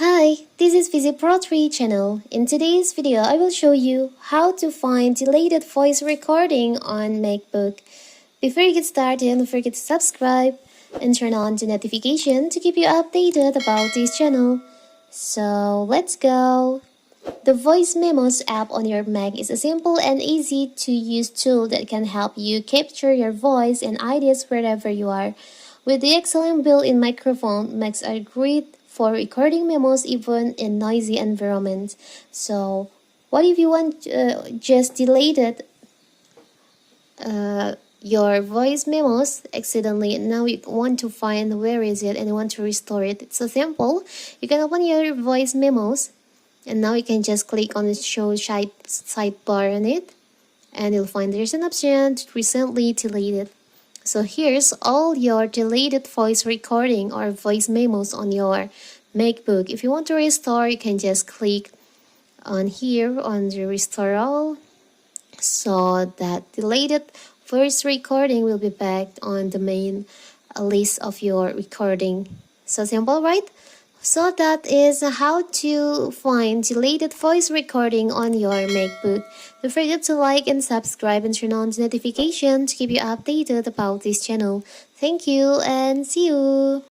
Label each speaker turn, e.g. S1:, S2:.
S1: Hi, this is Pro3 channel. In today's video, I will show you how to find deleted voice recording on MacBook. Before you get started, don't forget to subscribe and turn on the notification to keep you updated about this channel. So let's go. The Voice Memos app on your Mac is a simple and easy to use tool that can help you capture your voice and ideas wherever you are. With the excellent built-in microphone, Macs are great for recording memos even in noisy environments. So what if you want just deleted your voice memos accidentally, and now you want to find where is it and you want to restore it? It's so simple. You can open your voice memos, and now you can just click on the show sidebar on it, and you'll find there's an option to recently deleted. So here's all your deleted voice recording or voice memos on your MacBook. If you want to restore, you can just click on here on the restore all, so that deleted voice recording will be back on the main list of your recording. So simple, right? So that is how to find deleted voice recording on your MacBook. Don't forget to like and subscribe and turn on the notification to keep you updated about this channel. Thank you and see you!